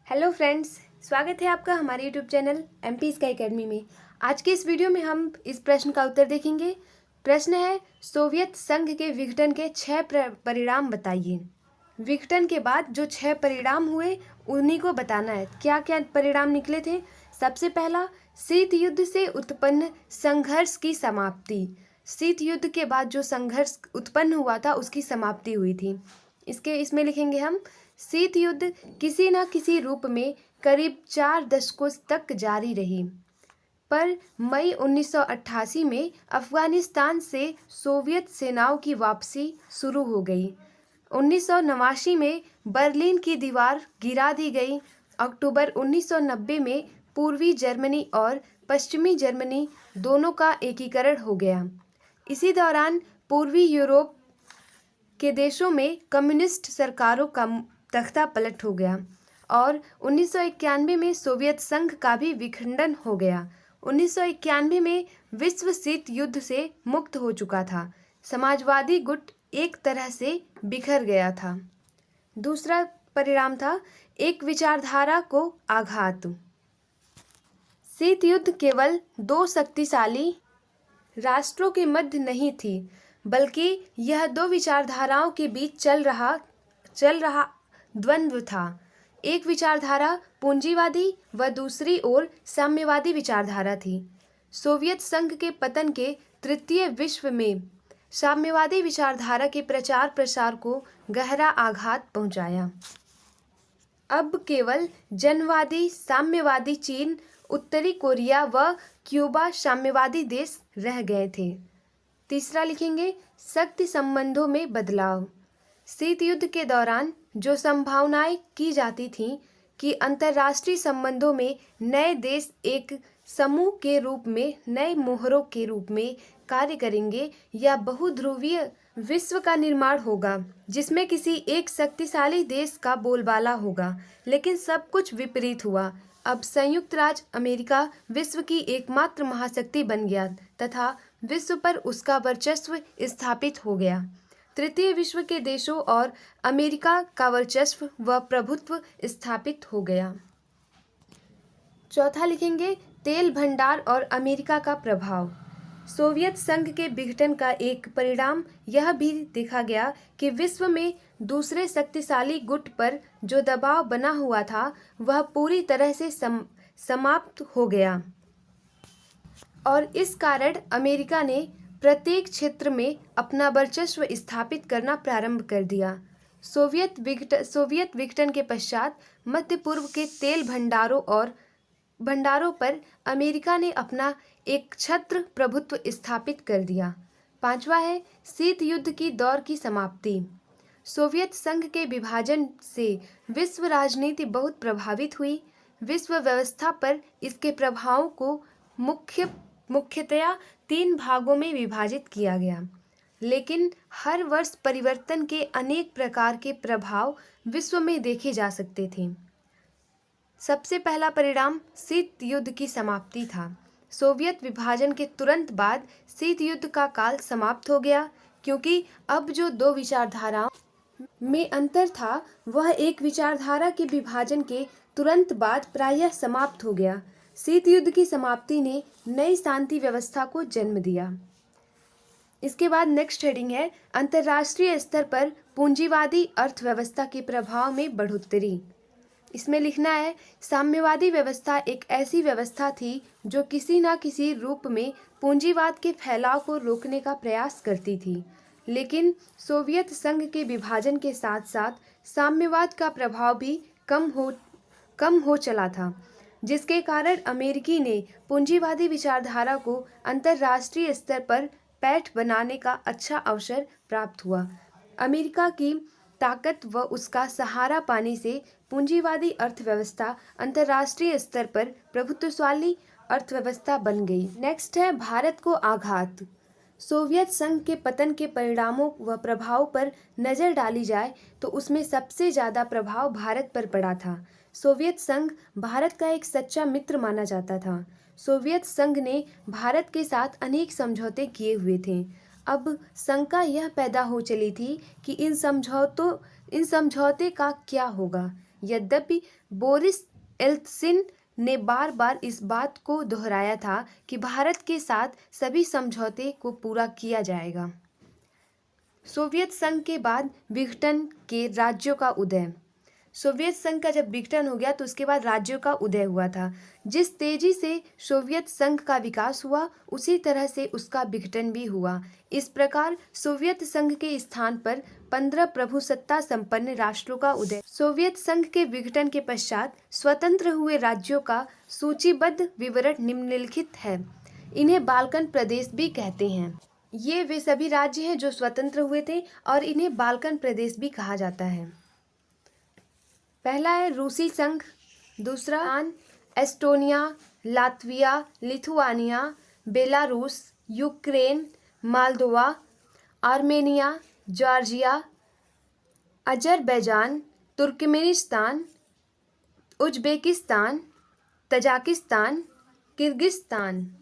Hello friends, स्वागत है आपका हमारे YouTube channel MP sky academy में। आज के इस वीडियो में हम इस प्रश्न का उत्तर देखेंगे। प्रश्न है, सोवियत संघ के विघटन के 6 परिणाम बताइए। विघटन के बाद जो 6 परिणाम हुए उन्हीं को बताना है। क्या क्या परिणाम निकले थे? सबसे पहला, शीत युद्ध से उत्पन्न संघर्ष की समाप्ति। शीत युद्ध के बाद जो संघर्ष उत्पन्न हुआ था उसकी समाप्ति हुई थी। इसमें लिखेंगे हम, शीत युद्ध किसी न किसी रूप में करीब 4 दशकों तक जारी रही, पर मई 1988 में अफगानिस्तान से सोवियत सेनाओं की वापसी शुरू हो गई। 1989 में बर्लिन की दीवार गिरा दी गई। अक्टूबर 1990 में पूर्वी जर्मनी और पश्चिमी जर्मनी दोनों का एकीकरण हो गया। इसी दौरान पूर्वी यूरोप के देशों में कम्युनिस्ट सरकारों का तख्ता पलट हो गया और 1991 में सोवियत संघ का भी विखंडन हो गया। 1991 में विश्व शीत युद्ध से मुक्त हो चुका था। समाजवादी गुट एक तरह से बिखर गया था। दूसरा परिणाम था, एक विचारधारा को आघात। शीत युद्ध केवल 2 शक्तिशाली राष्ट्रों के मध्य नहीं थी, बल्कि यह 2 विचारधाराओं के बीच चल रहा द्वंद्व था। एक विचारधारा पूंजीवादी व दूसरी ओर साम्यवादी विचारधारा थी। सोवियत संघ के पतन के तृतीय विश्व में साम्यवादी विचारधारा के प्रचार प्रसार को गहरा आघात पहुंचाया। अब केवल जनवादी साम्यवादी चीन, उत्तरी कोरिया व क्यूबा साम्यवादी देश रह गए थे। तीसरा लिखेंगे, शक्ति संबंधों में बदलाव। शीत युद्ध के दौरान जो संभावनाएं की जाती थीं कि अंतर्राष्ट्रीय संबंधों में नए देश एक समूह के रूप में, नए मोहरों के रूप में कार्य करेंगे या बहुध्रुवीय विश्व का निर्माण होगा जिसमें किसी एक शक्तिशाली देश का बोलबाला होगा। लेकिन सब कुछ विपरीत हुआ। अब संयुक्त राज्य अमेरिका विश्व की एकमात्र महाशक्ति बन गया तथा विश्व पर उसका वर्चस्व स्थापित हो गया। तृतीय विश्व के देशों और अमेरिका का वर्चस्व व प्रभुत्व स्थापित हो गया। चौथा लिखेंगे, तेल भंडार और अमेरिका का प्रभाव। सोवियत संघ के विघटन का एक परिणाम यह भी देखा गया कि विश्व में दूसरे शक्तिशाली गुट पर जो दबाव बना हुआ था वह पूरी तरह से समाप्त हो गया और इस कारण अमेरिका ने प्रत्येक क्षेत्र में अपना वर्चस्व स्थापित करना प्रारंभ कर दिया। सोवियत विघटन के पश्चात मध्य पूर्व के तेल भंडारों पर अमेरिका ने अपना एक छत्र प्रभुत्व स्थापित कर दिया। पांचवा है, शीत युद्ध की दौर की समाप्ति। सोवियत संघ के विभाजन से विश्व राजनीति बहुत प्रभावित हुई। विश्व व्यवस्था पर इसके प्रभावों को मुख्यतया 3 भागों में विभाजित किया गया, लेकिन हर वर्ष परिवर्तन के अनेक प्रकार के प्रभाव विश्व में देखे जा सकते थे। सबसे पहला परिणाम शीत युद्ध की समाप्ति था। सोवियत विभाजन के तुरंत बाद शीत युद्ध का काल समाप्त हो गया, क्योंकि अब जो 2 विचारधाराओं में अंतर था वह एक विचारधारा के विभाजन के तुरंत बाद प्रायः समाप्त हो गया। शीत युद्ध की समाप्ति ने नई शांति व्यवस्था को जन्म दिया। इसके बाद नेक्स्ट हेडिंग है, अंतर्राष्ट्रीय स्तर पर पूंजीवादी अर्थव्यवस्था के प्रभाव में बढ़ोतरी। इसमें लिखना है, साम्यवादी व्यवस्था एक ऐसी व्यवस्था थी जो किसी न किसी रूप में पूंजीवाद के फैलाव को रोकने का प्रयास करती थी, लेकिन सोवियत संघ के विभाजन के साथ साथ साम्यवाद का प्रभाव भी कम हो चला था, जिसके कारण अमेरिकी ने पूंजीवादी विचारधारा को अंतर्राष्ट्रीय स्तर पर पैठ बनाने का अच्छा अवसर प्राप्त हुआ। अमेरिका की ताकत व उसका सहारा पाने से पूंजीवादी अर्थव्यवस्था अंतर्राष्ट्रीय स्तर पर प्रभुत्वशाली अर्थव्यवस्था बन गई। नेक्स्ट है, भारत को आघात। सोवियत संघ के पतन के परिणामों व प्रभाव पर नज़र डाली जाए तो उसमें सबसे ज़्यादा प्रभाव भारत पर पड़ा था। सोवियत संघ भारत का एक सच्चा मित्र माना जाता था। सोवियत संघ ने भारत के साथ अनेक समझौते किए हुए थे। अब शंका यह पैदा हो चली थी कि इन समझौते का क्या होगा। यद्यपि बोरिस एल्त्सिन ने बार बार इस बात को दोहराया था कि भारत के साथ सभी समझौते को पूरा किया जाएगा। सोवियत संघ के बाद विघटन के राज्यों का उदय। सोवियत संघ का जब विघटन हो गया तो उसके बाद राज्यों का उदय हुआ था। जिस तेजी से सोवियत संघ का विकास हुआ उसी तरह से उसका विघटन भी हुआ। इस प्रकार सोवियत संघ के स्थान पर 15 प्रभुसत्ता संपन्न राष्ट्रों का उदय। सोवियत संघ के विघटन के पश्चात स्वतंत्र हुए राज्यों का सूचीबद्ध विवरण निम्नलिखित है। इन्हें बाल्कन प्रदेश भी कहते हैं। ये वे सभी राज्य हैं जो स्वतंत्र हुए थे और इन्हें बाल्कन प्रदेश भी कहा जाता है। पहला है रूसी संघ, दूसरा Estonia, Latvia, Lithuania, Belarus, Ukraine, Moldova, Armenia, Georgia, Azerbaijan, Turkmenistan, Uzbekistan, Tajikistan, Kyrgyzstan.